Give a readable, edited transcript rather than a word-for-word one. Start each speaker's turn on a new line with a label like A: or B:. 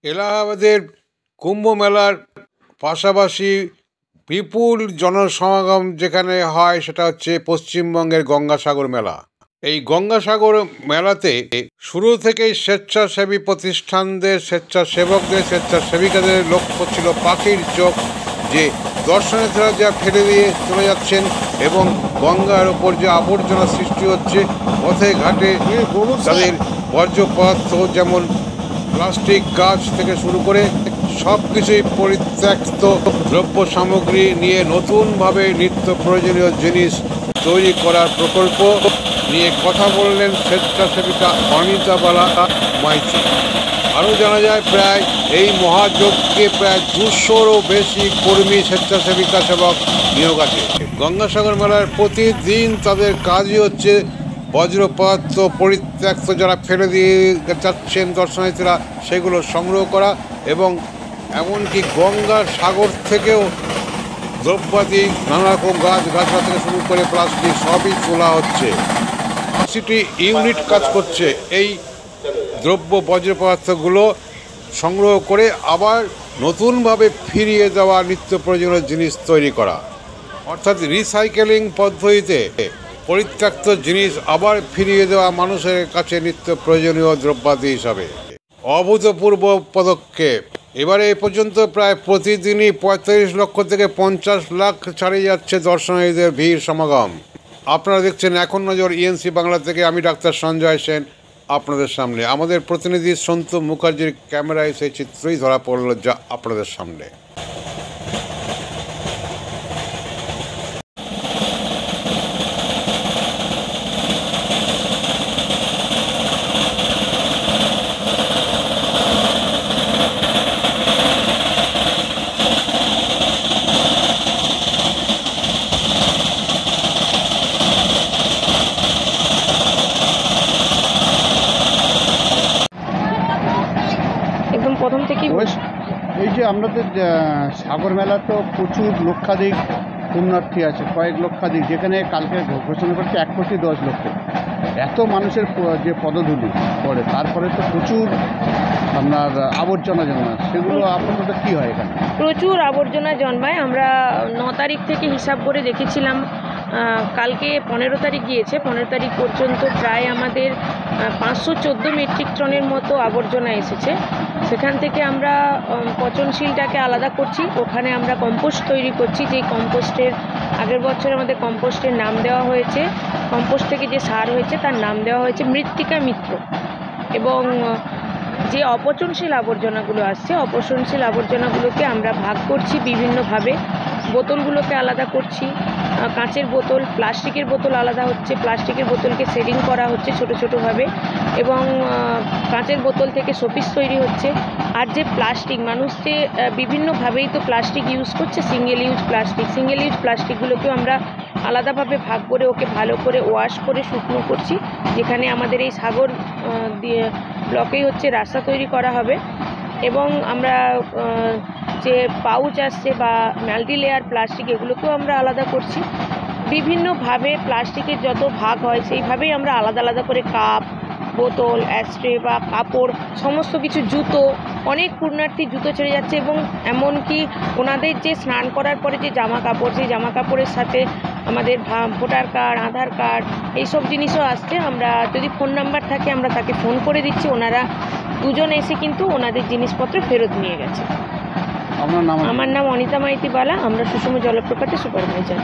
A: এলাহাবাদের কুম্ভ মেলার পাশাপাশি বিপুল জনসমাগম যেখানে হয় সেটা হচ্ছে পশ্চিমবঙ্গের গঙ্গাসাগর মেলা। এই গঙ্গাসাগর মেলাতে শুরু থেকেই স্বেচ্ছাসেবী প্রতিষ্ঠানদের, স্বেচ্ছাসেবকদের, স্বেচ্ছাসেবিকাদের লক্ষ্য ছিল পাখির চোখ, যে দর্শনার্থীরা যা ফেলে দিয়ে চলে যাচ্ছেন এবং গঙ্গার ওপর যে আবর্জনা সৃষ্টি হচ্ছে, পথে ঘাটে তাদের বর্জ্য পদার্থ যেমন প্লাস্টিক, গাছ থেকে শুরু করে সব কিছুই পরিত্যক্ত দ্রব্য সামগ্রী নিয়ে নতুনভাবে নিত্য প্রয়োজনীয় জিনিস তৈরি করার প্রকল্প নিয়ে কথা বললেন স্বেচ্ছাসেবিকা অনিতা বালা মাইতি। আরও জানা যায় প্রায় এই মহাযজ্ঞে প্রায় 200-রও বেশি কর্মী, স্বেচ্ছাসেবিকা সেবক নিয়োগ আছে। গঙ্গাসাগর মেলার প্রতিদিন তাদের কাজই হচ্ছে বজ্র পদার্থ পরিত্যক্ত যারা ফেলে দিয়ে যাচ্ছেন দর্শনার্থীরা সেগুলো সংগ্রহ করা, এবং এমনকি গঙ্গার সাগর থেকেও দ্রব্যাদি নানা রকম গাছগাছড়া থেকে শুরু করে প্লাস্টিক সবই তোলা হচ্ছে। 80টি ইউনিট কাজ করছে এই দ্রব্য বজ্র পদার্থগুলো সংগ্রহ করে আবার নতুনভাবে ফিরিয়ে দেওয়া, নিত্য প্রয়োজনীয় জিনিস তৈরি করা, অর্থাৎ রিসাইকেলিং পদ্ধতিতে পরিত্যক্ত জিনিস আবার ফিরিয়ে দেওয়া মানুষের কাছে নিত্য প্রয়োজনীয় দ্রব্যাদি হিসাবে। অভূতপূর্ব পদক্ষেপ। এবারে এ পর্যন্ত প্রায় প্রতিদিনই 45 লক্ষ থেকে 50 লাখ ছাড়িয়ে যাচ্ছে দর্শনার্থীদের ভিড় সমাগম। আপনারা দেখছেন এখন নজর ইএনসি বাংলা থেকে। আমি ডাক্তার সঞ্জয় সেন আপনাদের সামনে। আমাদের প্রতিনিধি সন্তু মুখার্জির ক্যামেরায় সেই চিত্রই ধরা পড়ল যা আপনাদের সামনে।
B: একদম প্রথম থেকেই
C: এই যে আমাদের সাগর মেলা তো প্রচুর লক্ষাধিক পুণ্যার্থী আছে, কয়েক লক্ষাধিক, যেখানে কালকে ঘোষণা করছে 1,10,00,000। এত মানুষের যে পদধূলি পড়ে, তারপরে তো প্রচুর আপনার আবর্জনা জন্মায়, সেগুলো আপনাদের কী হয় এখানে?
B: প্রচুর আবর্জনা জন্মায়। আমরা 9 তারিখ থেকে হিসাব করে দেখেছিলাম, কালকে 15 তারিখ গিয়েছে, 15 তারিখ পর্যন্ত প্রায় আমাদের 514 মেট্রিক টনের মতো আবর্জনা এসেছে। সেখান থেকে আমরা পচনশীলটাকে আলাদা করছি, ওখানে আমরা কম্পোস্ট তৈরি করছি। যেই কম্পোস্টের আগের বছর আমাদের কম্পোস্টের নাম দেওয়া হয়েছে, কম্পোস্ট থেকে যে সার হয়েছে তার নাম দেওয়া হয়েছে মৃত্তিকা মিত্র। এবং যে অপচনশীল আবর্জনাগুলো আসছে, অপচনশীল আবর্জনাগুলোকে আমরা ভাগ করছি বিভিন্নভাবে। বোতলগুলোকে আলাদা করছি, কাঁচের বোতল, প্লাস্টিকের বোতল আলাদা হচ্ছে, প্লাস্টিকের বোতলকে শেডিং করা হচ্ছে ছোটো ছোটোভাবে, এবং কাঁচের বোতল থেকে শোপিস তৈরি হচ্ছে। আর যে প্লাস্টিক, মানুষ যে বিভিন্নভাবেই তো প্লাস্টিক ইউজ করছে, সিঙ্গেল ইউজ প্লাস্টিকগুলোকেও আমরা আলাদাভাবে ভাগ করে ওকে ভালো করে ওয়াশ করে শুকনো করছি। যেখানে আমাদের এই সাগর দিয়ে ব্লকেই হচ্ছে রাস্তা তৈরি করা হবে। এবং আমরা যে পাউচ আসছে বা মাল্টি লেয়ার প্লাস্টিক, এগুলোকেও আমরা আলাদা করছি। বিভিন্নভাবে প্লাস্টিকের যত ভাগ হয় সেইভাবেই আমরা আলাদা আলাদা করে কাপ, বোতল, অ্যাস্ট্রে বা কাপড়, সমস্ত কিছু, জুতো, অনেক পুণ্যার্থী জুতো ছেড়ে যাচ্ছে। এবং এমনকি ওনাদের যে স্নান করার পরে যে জামা কাপড়, সেই জামা কাপড়ের সাথে আমাদের ভোটার কার্ড, আধার কার্ড, এইসব জিনিসও আসছে। আমরা যদি ফোন নাম্বার থাকে আমরা তাকে ফোন করে দিচ্ছি, ওনারা দুজন এসে কিন্তু ওনাদের জিনিসপত্র ফেরত নিয়ে গেছে।
C: আমার নাম
B: অনিতা মাইতি বালা, আমরা সুষম জলপ্রপাতের সুপারভাইজার।